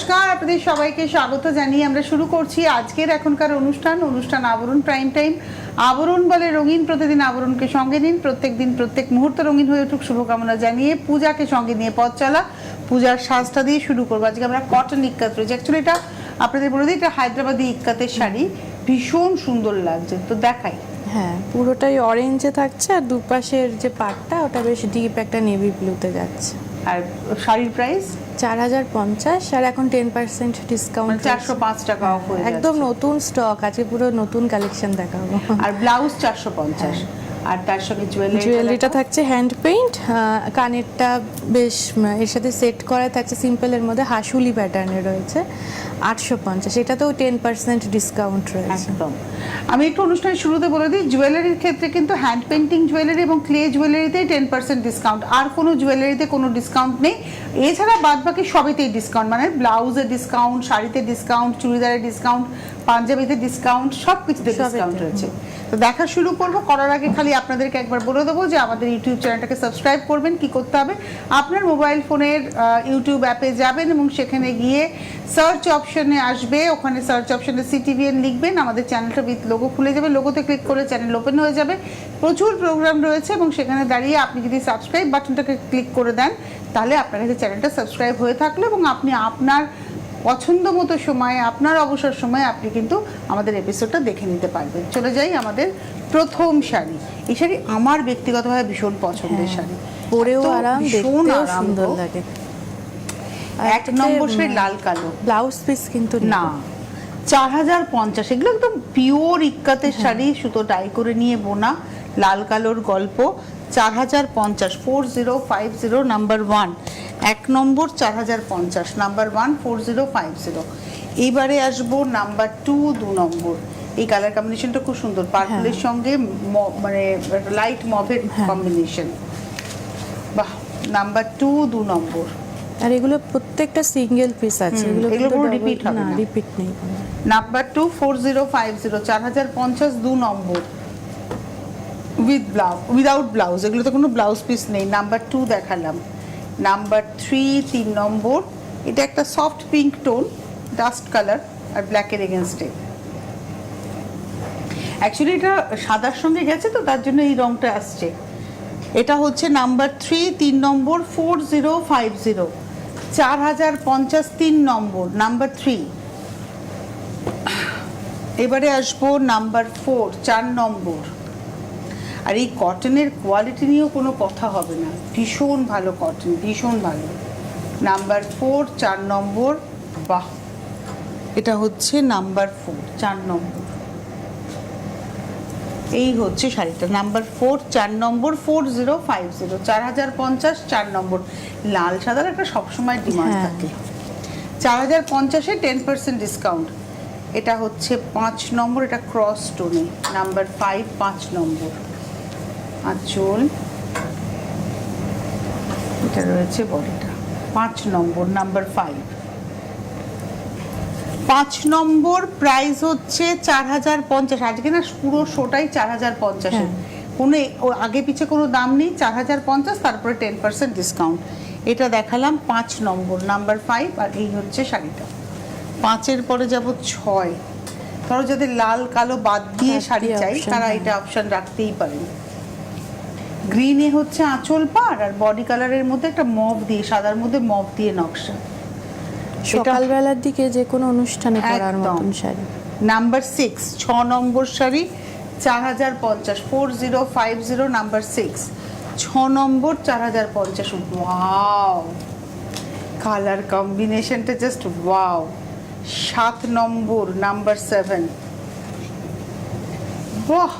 নমস্কার, আপনাদের সবাইকে স্বাগত জানিয়ে আমরা শুরু করছি আজকের এখনকার অনুষ্ঠান আবরণ প্রাইম টাইম। আবরণ বলে রঙিন, প্রতিদিন আবরণকে সঙ্গে নিন, প্রত্যেক দিন প্রত্যেক মুহূর্ত রঙিন হয়ে উঠুক শুভকামনা জানিয়ে পূজাকে সঙ্গে নিয়ে পথ চলা। পূজার সাজটা দিয়ে শুরু করবো। আজকে আমরা কটন ইক্কাত রয়েছে, অ্যাকচুয়ালি এটা আপনাদের বলে দিই, এটা হায়দ্রাবাদি ইক্কাতের শাড়ি, ভীষণ সুন্দর লাগছে, তো দেখাই। হ্যাঁ, পুরোটাই অরেঞ্জে থাকছে আর দুপাশের যে পাটটা ওটা বেশ ডিপ একটা নেভি ব্লুতে যাচ্ছে। আর শাড়ির প্রাইস 4050 আর এখন 10% ডিসকাউন্ট, 405 টাকা অফ হয়ে যাচ্ছে। একদম নতুন স্টক আছে, পুরো নতুন কালেকশন দেখাবো। আর ব্লাউজ 450, আর তার সঙ্গে জুয়েলারিটা থাকছে হ্যান্ড পেইন্ট, কানেরটা বেশ এর সাথে সেট করা থাকছে সিম্পলের মধ্যে, হাসুলি প্যাটার্নে রয়েছে 850, এটাতেও 10% ডিসকাউন্ট রয়েছে। একদম। আমি একটু অনুষ্ঠানের শুরুতে বলে দিই, জুয়েলারির ক্ষেত্রে কিন্তু হ্যান্ড পেন্টিং জুয়েলারি এবং ক্লে জুয়েলারিতেই 10% ডিসকাউন্ট, আর কোনো জুয়েলারিতে কোনো ডিসকাউন্ট নেই। এছাড়া বাদ বাকি সবেতেই ডিসকাউন্ট, মানে ব্লাউজের ডিসকাউন্ট, শাড়িতে ডিসকাউন্ট, চুড়িদারের ডিসকাউন্ট, পাঞ্জাবিতে ডিসকাউন্ট, সব কিছুতে ডিসকাউন্ট রয়েছে। তো দেখা শুরু করবো, করার আগে খালি আপনাদেরকে একবার বলে দেবো যে আমাদের ইউটিউব চ্যানেলটাকে সাবস্ক্রাইব করবেন। কি করতে হবে, আপনার মোবাইল ফোনের ইউটিউব অ্যাপে যাবেন এবং সেখানে গিয়ে সার্চ অপশনে আসবে, ওখানে সার্চ অপশনে সিটিভিএন লিখবেন, আমাদের চ্যানেলটা উইথ লোগো খুলে যাবে, লোগোতে ক্লিক করে চ্যানেল ওপেন হয়ে যাবে। প্রচুর প্রোগ্রাম রয়েছে এবং সেখানে দাঁড়িয়ে আপনি যদি সাবস্ক্রাইব বাটনটাকে ক্লিক করে দেন, তাহলে আপনার কাছে চ্যানেলটা সাবস্ক্রাইব হয়ে থাকলো এবং আপনি আপনার পছন্দ মতো সময়ে, আপনার অবসর সময়ে আপনি কিন্তু আমাদের এপিসোডটা দেখে নিতে পারবেন। চলে যাই আমাদের প্রথম শাড়ি। এই শাড়ি আমার ব্যক্তিগতভাবে ভীষণ পছন্দের শাড়ি, পরেও আরাম, দেখতেও সুন্দর লাগে। এক নম্বর শাড়ি লাল কালো, ব্লাউজ পিস কিন্তু না 4050, এগুলো একদম পিওর ইক্কাতের শাড়ি, সুতো ডাই করে নিয়ে বোনা, লাল কালোর গল্প। 4050, 4050 নাম্বার 1, এক নম্বর 4050, নাম্বার 1 4050। এইবারে আসবো নাম্বার 2, 2 নম্বর। এই কালার কম্বিনেশনটা খুব সুন্দর, পার্পলের সঙ্গে মানে লাইট মভের কম্বিনেশন, বাহ। নাম্বার 2, 2 নম্বর। আর এগুলো প্রত্যেকটা সিঙ্গেল পিস আছে, এগুলো পুরো রিপিট হবে না, রিপিট নেই। নাম্বার 2 4050, 4050, 2 নম্বর, উইথ ব্লাউজ, উইদাউট ব্লাউজ, এগুলো তো কোনো ব্লাউজ পিস নেই। নাম্বার 2 দেখালাম। নাম্বার 3, 3 নম্বর। এটা একটা soft pink tone, dust colour আর ব্ল্যাকের এগেনস্টে। অ্যাকচুয়ালি এটা সাদার সঙ্গে গেছে তো তার জন্য এই রংটা আসছে। এটা হচ্ছে নাম্বার 3, 3 নম্বর, 4050, 4050, 3 নম্বর, নাম্বার 3। এবারে আসবো নাম্বার 4, 4 নম্বর। আর এই কটনের কোয়ালিটি নিয়েও কোনো কথা হবে না, ভীষণ ভালো কটন, ভীষণ ভালো। নাম্বার 4, 4 নম্বর, বাহ। এটা হচ্ছে নাম্বার 4, 4 নম্বর। এই হচ্ছে শাড়িটা, নাম্বার 4, 4 নম্বর, 4050, 4050, 4 নম্বর। লাল সাদার একটা সবসময় ডিমান্ড থাকে। 4050-এ 10% ডিসকাউন্ট। এটা হচ্ছে 5 নম্বর, এটা ক্রস স্টোনে, নাম্বার 5, 5 নম্বর। আঁচল, এটা রয়েছে বডিটা, 5 নম্বর, নাম্বার 5। 5 নম্বর প্রাইস হচ্ছে 4050। আজকে না পুরো শোটাই 4050-এ, কোনো আগে পিছে কোনো দাম নেই, 4050, তারপরে 10% ডিসকাউন্ট। এটা দেখালাম 5 নম্বর, নাম্বার 5। আর এই হচ্ছে শাড়িটা। 5-এর পরে যাব 6। ধরো যাদের লাল কালো বাদ দিয়ে শাড়ি চাই তারা এটা অপশন রাখতেই পারেন। গ্রিনে হচ্ছে আঁচল পাড় আর বডি কালারের মধ্যে একটা মভ দিয়ে, সাদার মধ্যে মভ দিয়ে নকশা। সকালবেলার দিকে যে কোনো অনুষ্ঠানে পরার মতন শাড়ি। নাম্বার 6, 6 নম্বর শাড়ি, 4050, 4050, নাম্বার 6, 6 নম্বর, 4050। ওয়াও, কালার কম্বিনেশনটা জাস্ট ওয়াও। 7 নম্বর, নাম্বার 7, বাহ।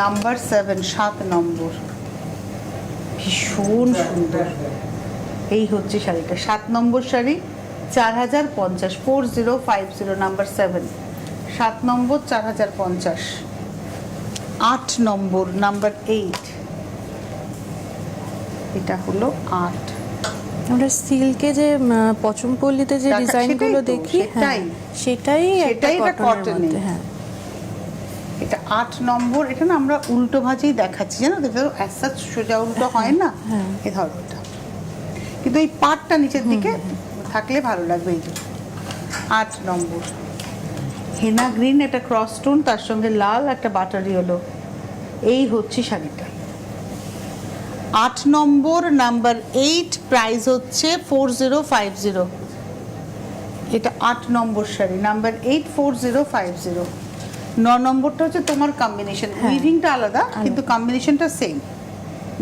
নাম্বার 7, 7 নম্বর, ভীষণ সুন্দর। এই হচ্ছে শাড়িটা, 7 নম্বর শাড়ি, 4050, 4050, নাম্বার 7, 7 নম্বর, 4050। 8 নম্বর, নাম্বার 8, এটা হলো 8। আমরা সিল্কে যে পচমপল্লিতে যে ডিজাইনগুলো দেখি, সেটাই এটা কটনের। হ্যাঁ, এটা 8 নম্বর। এটা না আমরা উল্টো ভাজেই দেখাচ্ছি, জানো তো, এটা সোজা উল্টো হয় না, এ ধরো এটা, কিন্তু এই পাটটা নিচের দিকে থাকলে ভালো লাগবে। এই যে 8 নম্বর হেনা গ্রিন, একটা ক্রস স্টোন, তার সঙ্গে লাল একটা বাটারি হলো, এই হচ্ছে শাড়িটা। 8 নম্বর নাম্বার 8, প্রাইস হচ্ছে 4050। এটা 8 নম্বর শাড়ি, নাম্বার 8 4050। 9 নম্বরটা হচ্ছে তোমার কম্বিনেশন, উইভিংটা আলাদা কিন্তু কম্বিনেশনটা সেম।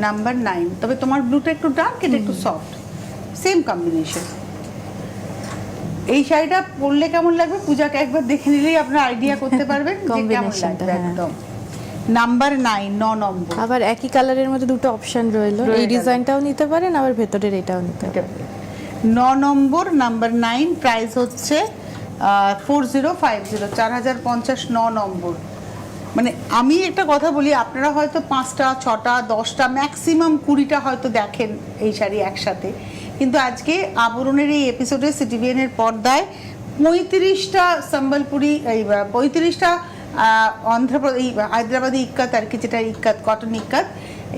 নাম্বার 9, তবে তোমার ব্লুটা একটু ডার্ক, এটা একটু সফট, সেম কম্বিনেশন। এই শাড়িটা পরলে কেমন লাগবে পূজাকে একবার দেখে নিলেই আপনারা আইডিয়া করতে পারবেন যে কেমন লাগবে। একদম নাম্বার 9, 9 নম্বর। আবার একই কালারের মধ্যে দুটো অপশন রইলো, এই ডিজাইনটাও নিতে পারেন আবার ভেতরের এটাও নিতে পারেন। 9 নম্বর নাম্বার 9, প্রাইস হচ্ছে 4050, 4050। 9 নম্বর। মানে আমি একটা কথা বলি, আপনারা হয়তো 5টা 6টা 10টা ম্যাক্সিমাম 20টা হয়তো দেখেন এই শাড়ি একসাথে, কিন্তু আজকে আবরণের এই এপিসোডে সিটিভিএন এর পর্দায় 35টা সম্বলপুরি, এই 35টা অন্ধ্রপ্রদেশ, হায়দ্রাবাদি ইক্কাত আর কি, যেটা ইক্কাত কটন ইক্কাত,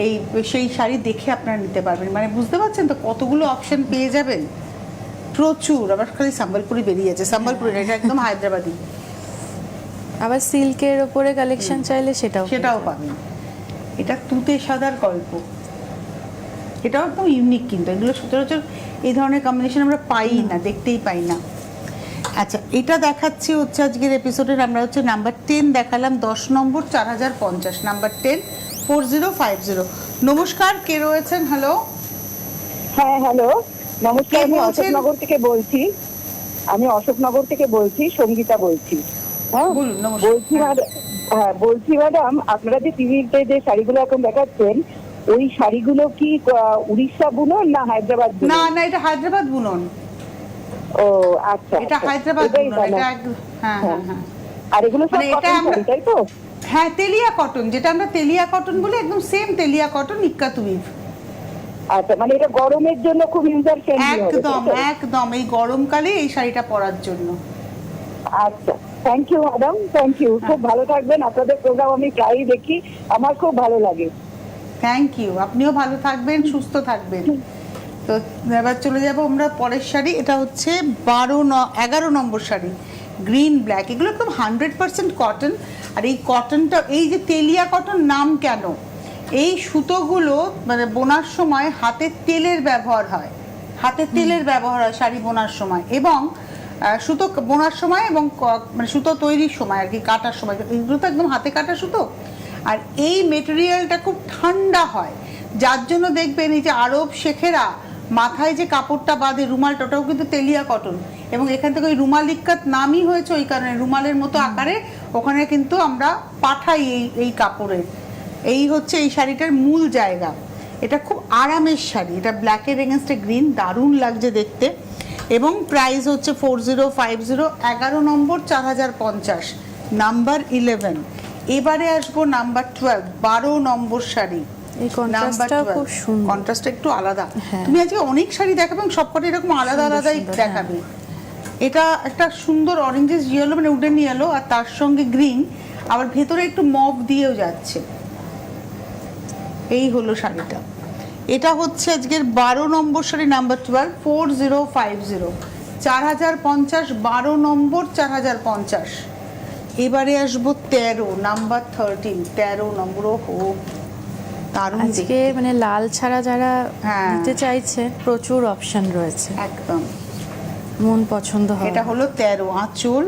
এই সেই শাড়ি দেখে আপনারা নিতে পারবেন। মানে বুঝতে পারছেন তো কতগুলো অপশন পেয়ে যাবেন, প্রচুর। আবার খালি সম্বলপুরি বেরিয়ে আছে, সম্বলপুরি এটা একদম হায়দ্রাবাদি। আবার সিল্কের উপরে কালেকশন চাইলে সেটাও পাবেন। এটা তুতে সাদার গল্প, এটাও একদম ইউনিক, কিন্তু এগুলো সচরাচর এই ধরনের কম্বিনেশন আমরা পাই না, দেখতেই পাই না। আচ্ছা, এটা দেখাচ্ছি হচ্ছে আজকের এপিসোডের, আমরা হচ্ছে নাম্বার 10 দেখালাম, 10 নম্বর 4050, নাম্বার 10 4050। নমস্কার, কে রয়েছেন? হ্যালো। হ্যাঁ, হ্যালো, নমস্কার। কে আমি বলছেন? অশোকনগর থেকে বলছি। সঙ্গীতা বলছি। হ্যাঁ, বলুন, নমস্কার। বলছি ম্যাডাম, আপনারা যে টিভিতে যে শাড়িগুলো এখন দেখাচ্ছেন, ওই শাড়িগুলো কি উড়িষ্যা বুনন না হায়দ্রাবাদ বুনন? না না, এটা হায়দ্রাবাদ বুনন। ও আচ্ছা, এটা হায়দ্রাবাদ বুনন, এটা হ্যাঁ হ্যাঁ হ্যাঁ। আর এগুলো সব মানে এটা কটন আমরা, শাড়ি, তাই তো? হ্যাঁ, তেলিয়া কটন, যেটা আমরা তেলিয়া কটন বলি, একদম সেম তেলিয়া কটন ইক্কাত উইভ। আচ্ছা, মানে এটা গরমের জন্য খুব ইউজার ফ্রেন্ডলি হবে। একদম একদম, এই গরমকালে এই শাড়িটা পরার জন্য। আচ্ছা, thank you madam, thank you. খুব ভালো থাকবেন, আপনাদের প্রোগ্রাম আমি প্রায়ই দেখি, আমার খুব ভালো লাগে। থ্যাংক ইউ, আপনিও ভালো থাকবেন, সুস্থ থাকবেন। তো এবার চলে যাব আমরা পরের শাড়ি। এটা হচ্ছে 11 নম্বর শাড়ি, গ্রিন ব্ল্যাক। এগুলো একদম 100% কটন। আর এই কটনটা, এই যে তেলিয়া কটন নাম কেন, এই সুতোগুলো মানে বোনার সময় হাতের তেলের ব্যবহার হয়, হাতের তেলের ব্যবহার হয় শাড়ি বোনার সময়, এবং সুতো বোনার সময়, এবং মানে সুতো তৈরির সময় আর কি, কাটার সময়। এগুলো তো একদম হাতে কাটা সুতো। আর এই মেটেরিয়ালটা খুব ঠান্ডা হয়, যার জন্য দেখবেন এই যে আরব শেখেরা মাথায় যে কাপড়টা বাঁধে, রুমালটা, ওটাও কিন্তু তেলিয়া কটন। এবং এখান থেকে ওই রুমাল ইক্কাত নামই হয়েছে ওই কারণে, রুমালের মতো আকারে ওখানে কিন্তু আমরা পাঠাই এই কাপড়ের। এই হচ্ছে এই শাড়িটার মূল জায়গা। এটা খুব আরামের শাড়ি, এটা ব্ল্যাকের এগেনস্টে গ্রিন, দারুণ লাগছে দেখতে। এবং প্রাইস হচ্ছে 4050, 11 নম্বর 4050, নাম্বার 11। এবারে আসবো নাম্বার 12, 12 নম্বর শাড়ি। এই কন্ট্রাস্টটা খুব সুন্দর, কন্ট্রাস্টটা একটু আলাদা। হ্যাঁ। তুমি আজকে অনেক শাড়ি দেখাবে এবং সবকটা এরকম আলাদা আলাদাই দেখাবে। এটা একটা সুন্দর অরেঞ্জেস ইয়েলো, মানে উডেন ইয়েলো, আর তার সঙ্গে গ্রিন, আবার ভেতরে একটু মভ দিয়েও যাচ্ছে। এই হলো শাড়িটা। এটা হচ্ছে আজকের 12 নম্বর শাড়ি, নাম্বার 12, 4050, 4050, 12 নম্বর 4050। এবারে আসবো 13, নাম্বার 13, 13 নম্বর। ও দারুণ আজকে মানে লাল ছাড়া যারা নিতে চাইছে প্রচুর অপশন রয়েছে, একদম মন পছন্দ হয়। এটা হলো 13, আঁচল,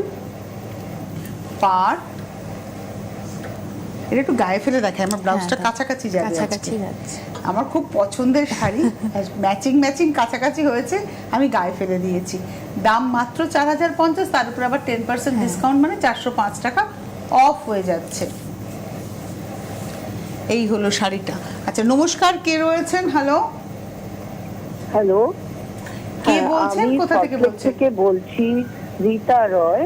পাড়। এটা একটু গায়ে ফেলে দেখে, আমার ব্লাউজটা কাছাকাছি যাবে, কাছাকাছি যাচ্ছে। আমার খুব পছন্দের শাড়ি, ম্যাচিং ম্যাচিং কাছাকাছি হয়েছে, আমি গায়ে ফেলে দিয়েছি। দাম মাত্র 4050, তার উপর আবার 10% ডিসকাউন্ট, মানে 405 টাকা অফ হয়ে যাচ্ছে। এই হলো শাড়িটা। আচ্ছা, নমস্কার, কে রয়েছেন? হ্যালো। হ্যালো, কে বলছেন, কোথা থেকে বলছেন? থেকে বলছি, রীতা রয়।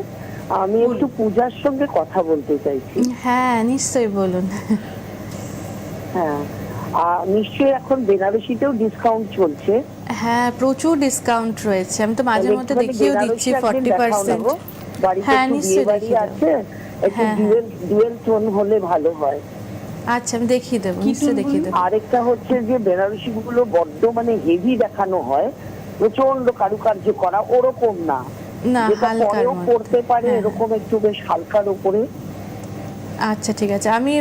আমি একটু পূজার সঙ্গে কথা বলতে চাইছি। হ্যাঁ, নিশ্চয়ই বলুন। হ্যাঁ, নিশ্চয়ই এখন বেনারসিতেও ডিসকাউন্ট চলছে। হ্যাঁ, প্রচুর ডিসকাউন্ট রয়েছে, আমি তো মাঝে মধ্যে দেখিয়েও দিচ্ছি 40%। হ্যাঁ, নিশ্চয়ই দেখিয়ে আছে, একটু ডুয়েল টোন হলে ভালো হয়। আচ্ছা, আমি দেখিয়ে দেবো, নিশ্চয়ই দেখিয়ে দেবো। আরেকটা হচ্ছে যে বেনারসি গুলো বড্ড মানে হেভি দেখানো হয়, প্রচন্ড কারুকার্য করা, ওরকম না, না, যেটা হালকার পরেও মধ্যে। পড়তে পারে হ্যাঁ। এরকম একটু বেশ হালকার উপরে। আচ্ছা ঠিক আছে, আমি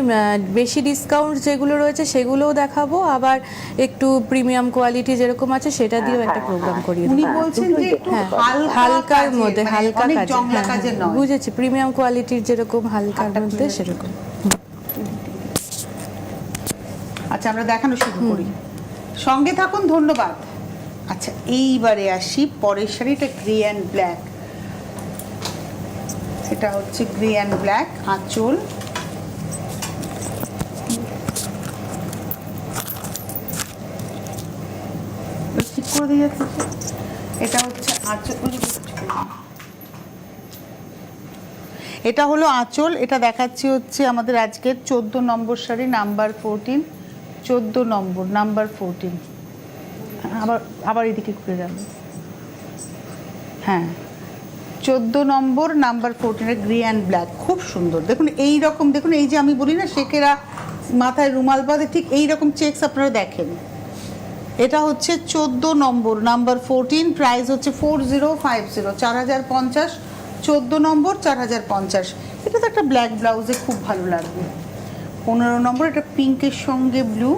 বেশি ডিসকাউন্ট যেগুলো রয়েছে সেগুলোও দেখাবো, আবার একটু প্রিমিয়াম কোয়ালিটি যেরকম আছে সেটা দিয়েও একটা প্রোগ্রাম করিয়ে উনি দেবো। বলছেন যে একটু হ্যাঁ, হালকা হালকার কাজের, মধ্যে, মানে হালকা অনেক কাজে, জংলা হ্যাঁ, কাজের হ্যাঁ, নয়। বুঝেছি, প্রিমিয়াম কোয়ালিটির যেরকম হালকার হাতটা মধ্যে খুলে সেরকম। আচ্ছা আমরা দেখানো শুরু করি, সঙ্গে থাকুন, ধন্যবাদ। আচ্ছা এইবারে আসি পরের শাড়িটা, গ্রে অ্যান্ড ব্ল্যাক। এটা হচ্ছে গ্রে অ্যান্ড ব্ল্যাক, আঁচল, ঠিক করে দিয়ে যাচ্ছে। এটা হচ্ছে আঁচল, এটা হলো আঁচল। এটা দেখাচ্ছি হচ্ছে আমাদের আজকের 14 নম্বর শাড়ি, নাম্বার 14, 14 নম্বর, নাম্বার 14। আবার আবার এদিকে ঘুরে যাবে, হ্যাঁ 14 নম্বর, নাম্বার 14, গ্রে অ্যান্ড ব্ল্যাক, খুব সুন্দর। দেখুন এই রকম, দেখুন এই যে আমি বলি না শেখেরা মাথায় রুমাল বাঁধে, ঠিক এই রকম চেকস আপনারা দেখেন। এটা হচ্ছে 14 নম্বর, নাম্বার 14, প্রাইস হচ্ছে 4050, 4050, 14 নম্বর 4050। এটা তো একটা ব্ল্যাক ব্লাউজে খুব ভালো লাগবে। 15 নম্বর, এটা পিঙ্কের সঙ্গে ব্লু,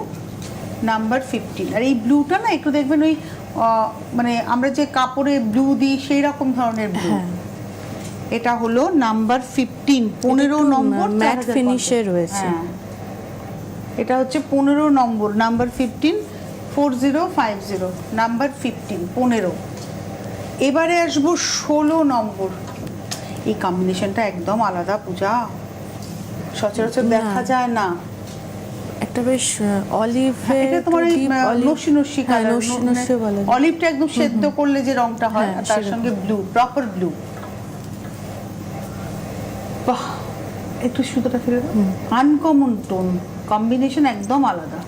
নাম্বার 15। আর এই ব্লুটা না একটু দেখবেন ওই মানে আমরা যে কাপড়ে ব্লু দিই সেই রকম ধরনের ব্লু। হ্যাঁ, এটা হলো নাম্বার 15, 15 নম্বর, ম্যাট 4050 ফিনিশে রয়েছে। হ্যাঁ, এটা হচ্ছে 15 নম্বর, নাম্বার 15, 4050, নাম্বার 15, 15। এবারে আসবো 16 নম্বর। এই কম্বিনেশনটা একদম আলাদা পূজা, সচরাচর দেখা যায় না। একটা বেশ অলিভে, এটা তোমার এই নস্যি নস্যি কালার, নস্যি বলে। অলিভটা একদম সেদ্ধ করলে যে রংটা হয়, হ্যাঁ, আর তার সেরকম। সঙ্গে ব্লু, প্রপার ব্লু। বাহ, একটু সুতোটা ফেলে দাও। আনকমন টোন, কম্বিনেশন একদম আলাদা,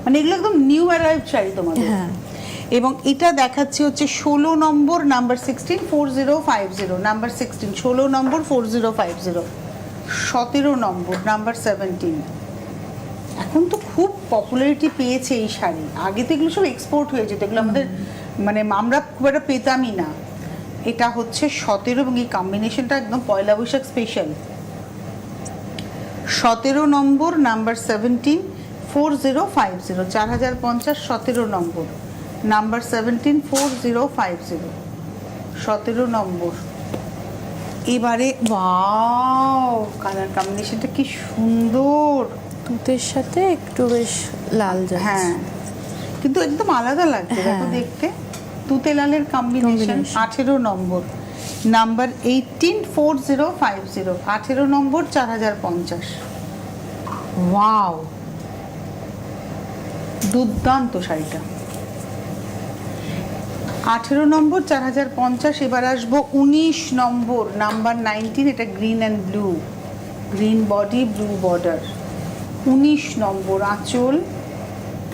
মানে এগুলো একদম নিউ অ্যারাইভ শাড়ি তোমাদের। হ্যাঁ, এবং এটা দেখাচ্ছি হচ্ছে 16 নম্বর, নাম্বার 16, 4050, নাম্বার 16, 16 নম্বর 4050, 17 নম্বর, নাম্বার 17। এখন তো খুব পপুলারিটি পেয়েছে এই শাড়ি, আগে তো এগুলো সব এক্সপোর্ট হয়ে যেত, এগুলো আমাদের মানে আমরা খুব একটা পেতামই না। এটা হচ্ছে 17 এবং এই কম্বিনেশনটা একদম পয়লা বৈশাখ স্পেশাল। 17 নম্বর, নাম্বার 17, 4050, 4050, 17 নম্বর, নাম্বার 17, 4050, 17 নম্বর। এবারে ওয়াও, কালার কম্বিনেশনটা কি সুন্দর। তুতের সাথে একটু বেশ লাল যাচ্ছে। হ্যাঁ, কিন্তু একদম আলাদা লাগছে, দেখো হ্যাঁ। দেখতে। তুতে লালের কম্বিনেশন। Combination। 18 নম্বর, নাম্বার 18, 4050, 18 নম্বর, 4050। ওয়াও, দুর্দান্ত শাড়িটা। 18 নম্বর, 4050। এবার আসবো 19 নম্বর, নাম্বার 19, এটা green and blue, green body, blue border. 19 নম্বর, আঁচল,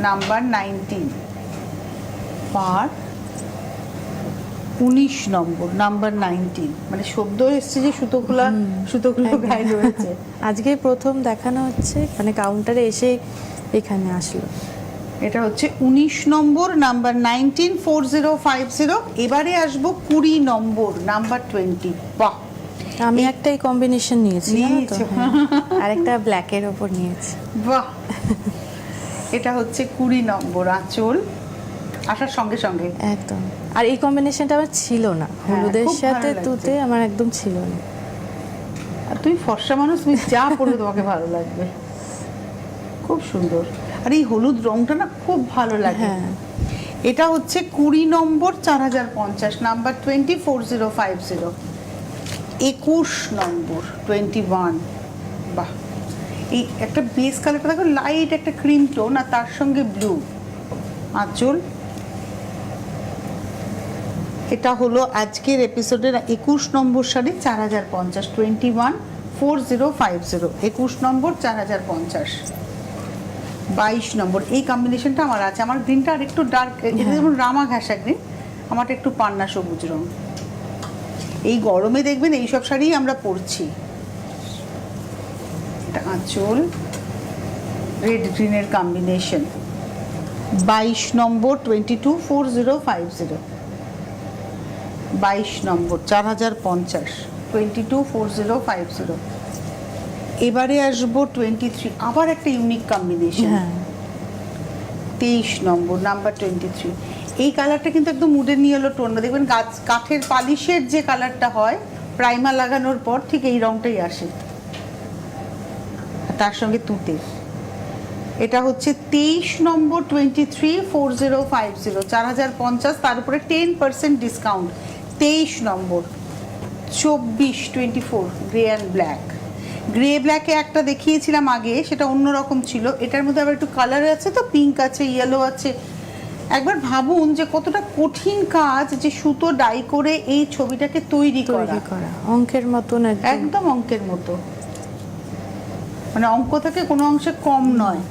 নাম্বার 19, পার 19 নম্বর, নাম্বার 19। মানে শব্দ এসছে যে সুতোগুলো গায়ে রয়েছে। আজকে প্রথম দেখানো হচ্ছে, মানে কাউন্টারে এসে এখানে আসলো। এটা হচ্ছে 19 নম্বর, নাম্বার 19, 4050। এবারে আসবো 20 নম্বর, নাম্বার 20। বাহ, আমি একটা এই কম্বিনেশন নিয়েছি, জানো তো? নিয়েছো? হ্যাঁ। আর একটা ব্ল্যাকের ওপর নিয়েছি। বাহ, এটা হচ্ছে 20 নম্বর, আঁচল, আসার সঙ্গে সঙ্গে। একদম। আর এই কম্বিনেশনটা আমার ছিল না, হলুদের খুব ভালো সাথে লাগছে। তুতে আমার একদম ছিল না। আর তুমি ফর্সা মানুষ, তুমি যা পরবে তোমাকে ভালো লাগবে, খুব সুন্দর। আর এই হলুদ রংটা না খুব ভালো লাগে। হ্যাঁ। এটা হচ্ছে 20 নম্বর, 4050, নাম্বার 20, 4050, 21 নম্বর, 21। বাহ, এই একটা বেস কালারটা দেখো, লাইট একটা ক্রিম টোন, আর তার সঙ্গে ব্লু। আঁচল, এটা হলো আজকের এপিসোডের 21 নম্বর শাড়ি, 4050, 21, 4050, 21 নম্বর, 4050। 22 নম্বর, এই কম্বিনেশনটা আমার আছে। আমার গ্রিনটা আর একটু ডার্ক, এটা যেমন রামা ঘাসা গ্রিন, আমারটা একটু পান্না সবুজ রং। এই গরমে দেখবেন এইসব শাড়ি আমরা পরছি। এটা আঁচল, রেড গ্রিনের কম্বিনেশন। 22 নম্বর, 22, 4050, 22 নম্বর 4050, 224050। এবারে আসবো 23, আবার একটা ইউনিক কম্বিনেশন। হ্যাঁ 23 নম্বর নাম্বার 23। এই কালারটা কিন্তু একদম উডেন ইয়েলো টোন, দেখবেন কাঠের পালিশের যে কালারটা হয় প্রাইমার লাগানোর পর ঠিক এই রংটাই আসে, তার সঙ্গে তুতে। এটা হচ্ছে 23 নম্বর 234050, 4050, তার উপরে 10% ডিসকাউন্ট। 23 নম্বর 2424 গ্রে অ্যান্ড ব্ল্যাক। গ্রে ব্ল্যাকে একটা দেখিয়েছিলাম আগে, সেটা অন্যরকম ছিল। এটার মধ্যে আবার একটু কালার আছে, তো পিঙ্ক আছে, ইয়েলো আছে। একবার ভাবুন যে কতটা কঠিন কাজ, যে সুতো ডাই করে এই ছবিটাকে তৈরি তৈরি করা অঙ্কের মতন একদম অঙ্কের মতো, মানে অঙ্ক থেকে কোনো অংশে কম নয়।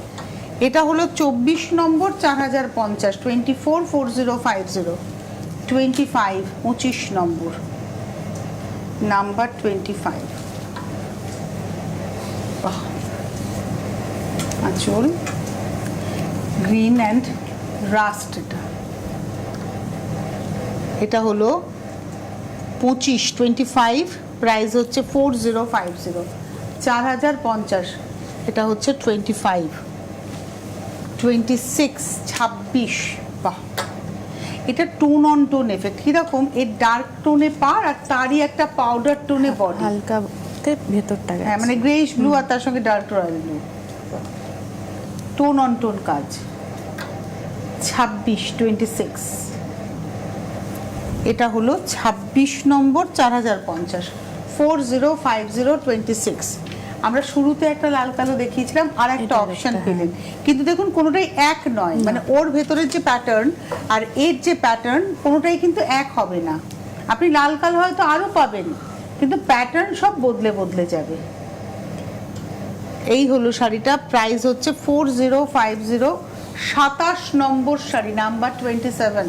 এটা হলো 24 নম্বর 4050, 244050, 25 নম্বর নাম্বার 25। বাহ, আঁচল গ্রিন অ্যান্ড রাস্ট। এটা হলো 25 প্রাইস হচ্ছে 4050, 4050। এটা হচ্ছে 26 26। বাহ, এটা টোন অন টোন এফেক্ট। কিরকম, এর ডার্ক টোনে পার আর তারই একটা পাউডার টোনে বডি, হালকা ভেতরটা হ্যাঁ মানে গ্রেইশ ব্লু আর তার সঙ্গে dark royal blue, tone on tone কাজ। 26। এটা হলো 26 নম্বর 4050, 4050, 26। আমরা শুরুতে একটা লাল কালো দেখিয়েছিলাম, আর একটা অপশন পেলেন, কিন্তু দেখুন কোনোটাই এক নয়, মানে ওর ভেতরের যে প্যাটার্ন আর এর যে প্যাটার্ন কোনোটাই কিন্তু এক হবে না। আপনি লাল কালো হয়তো আরও পাবেন, কিন্তু প্যাটার্ন সব বদলে বদলে যাবে। এই হলো শাড়িটা, প্রাইস হচ্ছে 4050, 27 নম্বর শাড়ি নাম্বার 27।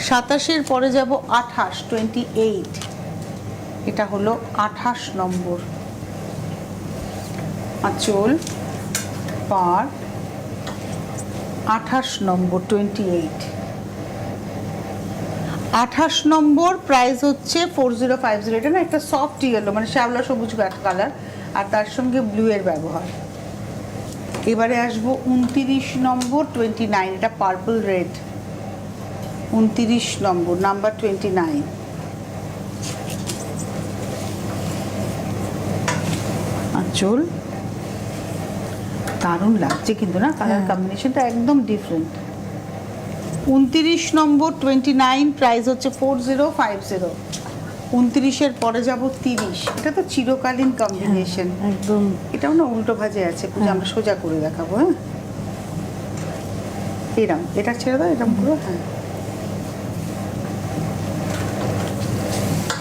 27-এর পরে যাব 28, 28। এটা হলো 28 নম্বর আঁচল পার, 28 নম্বর 28। 28 নম্বর প্রাইস হচ্ছে 4050। এটা না একটা সফট ইয়েলো, মানে শ্যাওলা সবুজ কালার, আর তার সঙ্গে ব্লু এর ব্যবহার। এবারে আসবো 29 নম্বর 29, এটা পার্পল রেড। 29 নম্বর নাম্বার 29। আঁচল দারুণ লাগছে কিন্তু না, কালার কম্বিনেশনটা একদম ডিফারেন্ট। 29 নম্বর 29, প্রাইস হচ্ছে 4050। 29-এর পরে যাব 30। এটা তো চিরকালীন কম্বিনেশন একদম। এটাও না উল্টো ভাজে আছে, পুজো আমরা সোজা করে দেখাবো। হ্যাঁ এরম, এটা ছেড়ে দাও, এরম পুরো। হ্যাঁ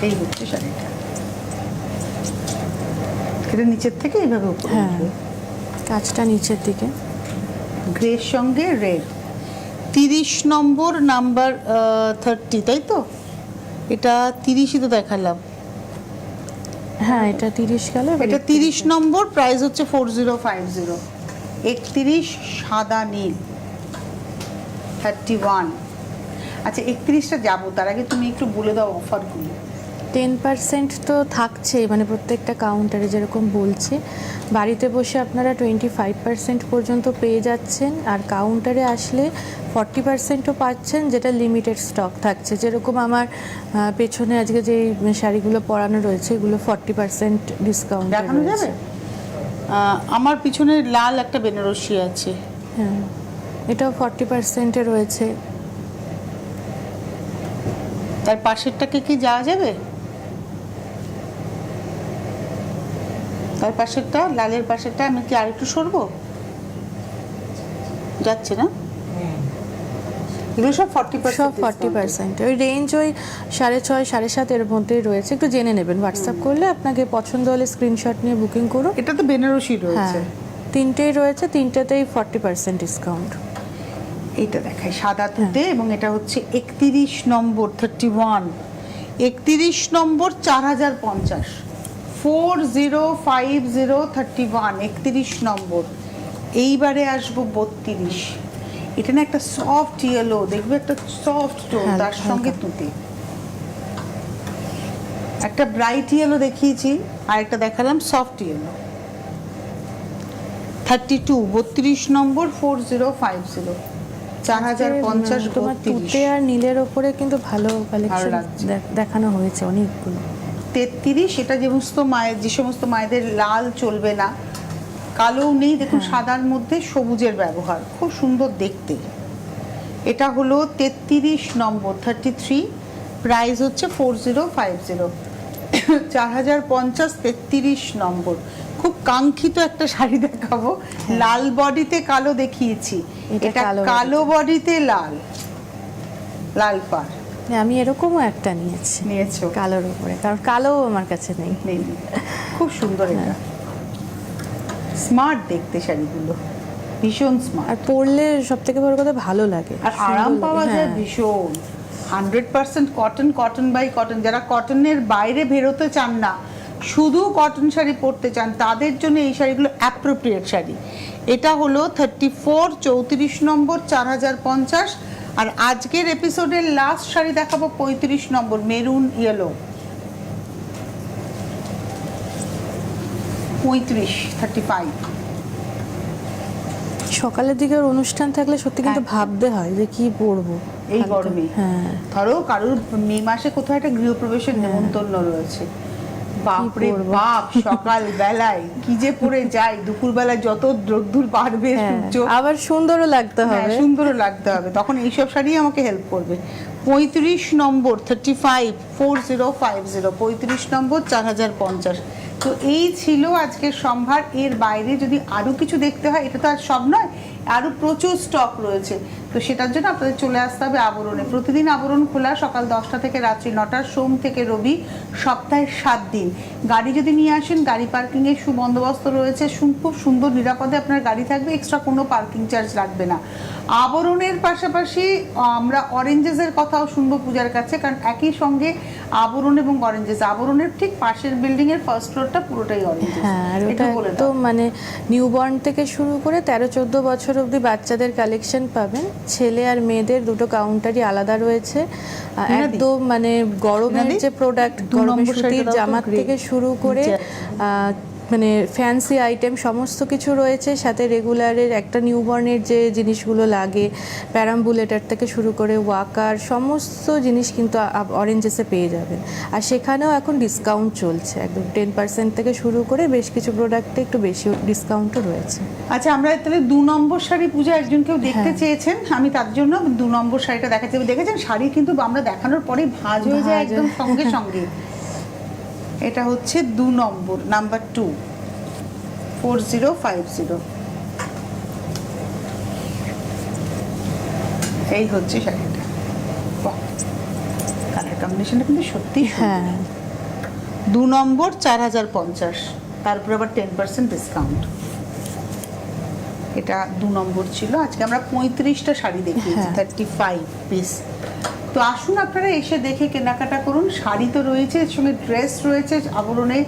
এই হচ্ছে শাড়িটা, এটা নিচের থেকে এইভাবে উপরে উঠবে, কাজটা নিচের দিকে, গ্রের সঙ্গে রেড। 30 নম্বর নাম্বার 30, তাই তো? এটা 30ই তো দেখালাম। হ্যাঁ এটা 30 গেল। এটা 30 নম্বর, প্রাইস হচ্ছে 4050। 31 সাদা নীল 31। আচ্ছা 31টা যাবো, তার আগে তুমি একটু বলে দাও অফারগুলো। 10% তো থাকছেই, মানে প্রত্যেকটা কাউন্টারে যেরকম বলছি, বাড়িতে বসে আপনারা 25% পর্যন্ত পেয়ে যাচ্ছেন, আর কাউন্টারে আসলে 40%ও পাচ্ছেন, যেটা লিমিটেড স্টক থাকছে। যেরকম আমার পেছনে আজকে যে শাড়িগুলো পরানো রয়েছে, এগুলো 40% ডিসকাউন্ট দেখানো যাবে? আমার পিছনে লাল একটা বেনারসি আছে, হ্যাঁ এটাও 40%-এ রয়েছে। তার পাশেরটাকে কি যাওয়া যাবে? তার পাশেরটা, লালের পাশেরটা আমি কি আরেকটু সরবো? যাচ্ছে না? এগুলো সব 40%। সব 40%, ওই রেঞ্জ ওই 6.5 7.5 এর মধ্যেই রয়েছে। একটু জেনে নেবেন, হোয়াটসঅ্যাপ করলে আপনাকে পছন্দ হলে স্ক্রিনশট নিয়ে বুকিং করুন। এটা তো বেনারসি রয়েছে। হ্যাঁ তিনটেই রয়েছে, তিনটেতেই 40% ডিসকাউন্ট। এইটা দেখাই সাদা তুতে, এবং এটা হচ্ছে 31 নম্বর 31। 31 নম্বর 4050, 4050, 31 নম্বর। এইবারে আসবো 32। এটা না একটা সফট ইয়েলো, দেখবে একটা সফট টোন, তার সঙ্গে তুতে। একটা ব্রাইট ইয়েলো দেখিয়েছি, আর একটা দেখালাম সফট ইয়েলো। 32 32 নম্বর 4050, 4050 তোমার 32। তুতে আর নীলের ওপরে কিন্তু ভালো কালেকশন লাগছে। দেখানো হয়েছে অনেকগুলো। 33 এটা যে সমস্ত মায়েদের লাল চলবে না, কালো নেই, দেখুন সাদার মধ্যে সবুজের ব্যবহার, খুব সুন্দর দেখতে। এটা হলো 33 নম্বর 33, প্রাইস হচ্ছে 4050, 4050 33 নম্বর। খুব কাঙ্ক্ষিত একটা শাড়ি দেখাবো, লাল বডিতে কালো দেখিয়েছি, এটা কালো বডিতে লাল, লাল পাড়। আমি এরকমও একটা নিয়েছো? কালোর উপরে, কারণ কালো আমার কাছে নেই। খুব সুন্দর, এটা স্মার্ট দেখতে শাড়িগুলো, ভীষণ স্মার্ট, আর পরলে সব থেকে বড় কথা ভালো লাগে, আর আরাম পাওয়া যায় ভীষণ। 100% কটন, কটন বাই কটন। যারা কটনের বাইরে বেরোতে চান না, শুধু কটন শাড়ি পরতে চান, তাদের জন্য এই শাড়িগুলো অ্যাপ্রোপ্রিয়েট শাড়ি। এটা হলো 34 34 নম্বর 4050। আর আজকের এপিসোডের লাস্ট শাড়ি দেখাবো 35 নম্বর মেরুন ইয়েলো, 35। সকালের দিকের অনুষ্ঠান থাকলে সত্যি কিন্তু ভাবতে হয় যে কি পরবো এই গরমে। হ্যাঁ, ধরো কারোর মে মাসে কোথাও একটা গৃহপ্রবেশের নেমন্তন্ন রয়েছে, বাপরে বাপ, সকাল বেলায় কি যে পরে যায়, দুপুর বেলায় যত রোদ্দুর বাড়বে, সূর্য আবার সুন্দরও লাগতে হবে, সুন্দরও লাগতে হবে, তখন এইসব শাড়ি আমাকে হেল্প করবে। 35 নম্বর 35 4050, 35 নম্বর 4050। তো এই ছিল আজকের সম্ভার। এর বাইরে যদি আরো কিছু দেখতে হয়, এটা তো আর সব নয়, আরো প্রচুর স্টক রয়েছে, তো সেটার জন্য আপনাদের চলে আসতে হবে আবরণে। প্রতিদিন আবরণ খোলা সকাল 10টা থেকে রাত্রি 9টা, সোম থেকে রবি, সপ্তাহে 7 দিন। গাড়ি যদি নিয়ে আসেন, গাড়ি পার্কিং এর সুবন্দোবস্ত রয়েছে, খুব সুন্দর নিরাপদে আপনার গাড়ি থাকবে, এক্সট্রা কোনো পার্কিং চার্জ লাগবে না। আবরণের পাশাপাশি আমরা অরেঞ্জেসের কথাও শুনবো পূজার কাছে, কারণ একই সঙ্গে আবরণ এবং অরেঞ্জেস, আবরণের ঠিক পাশের বিল্ডিং এর ফার্স্ট ফ্লোরটা পুরোটাই অরেঞ্জেস। হ্যাঁ, আর ওটা তো মানে নিউবর্ন থেকে শুরু করে 13-14 বছর অবধি বাচ্চাদের কালেকশন পাবেন। ছেলে আর মেয়েদের দুটো কাউন্টারই আলাদা রয়েছে। একদম মানে গরমের যে প্রোডাক্ট, গরমের সুতির জামার থেকে শুরু করে মানে ফ্যান্সি আইটেম সমস্ত কিছু রয়েছে, সাথে রেগুলারের একটা নিউবর্নের যে জিনিসগুলো লাগে, প্যারাম্বুলেটার থেকে শুরু করে ওয়াকার, সমস্ত জিনিস কিন্তু অরেঞ্জেসে পেয়ে যাবেন। আর সেখানেও এখন ডিসকাউন্ট চলছে, একদম 10% থেকে শুরু করে বেশ কিছু প্রোডাক্টে একটু বেশি ডিসকাউন্টও রয়েছে। আচ্ছা, আমরা তাহলে 2 নম্বর শাড়ি পূজা একজন কেউ দেখতে চেয়েছেন, আমি তার জন্য 2 নম্বর শাড়িটা দেখাচ্ছি। দেখেছেন শাড়ি কিন্তু আমরা দেখানোর পরেই ভাঁজ হয়ে যায় একদম সঙ্গে সঙ্গে। এটা হচ্ছে 2 নম্বর, নাম্বার 2 4050। এই হচ্ছে শাড়িটা, কালার কম্বিনেশনটা কিন্তু সত্যি। হ্যাঁ, 2 নম্বর 4050, তারপর আবার 10% ডিসকাউন্ট। এটা 2 নম্বর ছিল। আজকে আমরা 35টা শাড়ি দেখিয়েছি, 35 পিস। তো আসুন আপনারা এসে দেখে কেনাকাটা করুন। শাড়ি তো রয়েছে, এর সঙ্গে ড্রেস রয়েছে আবরণে।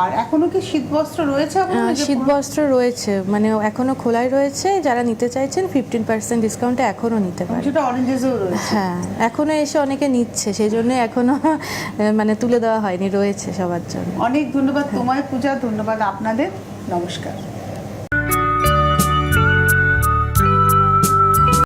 আর এখনো কি শীতবস্ত্র রয়েছে? শীতবস্ত্র রয়েছে, মানে এখনো খোলাই রয়েছে, যারা নিতে চাইছেন 15% ডিসকাউন্টে এখনো নিতে পারেন। যেটা অরেঞ্জেসও রয়েছে, হ্যাঁ, এখনো এসে অনেকে নিচ্ছে, সেই জন্য এখনো মানে তুলে দেওয়া হয়নি, রয়েছে সবার জন্য। অনেক ধন্যবাদ তোমায় পূজা, ধন্যবাদ আপনাদের, নমস্কার।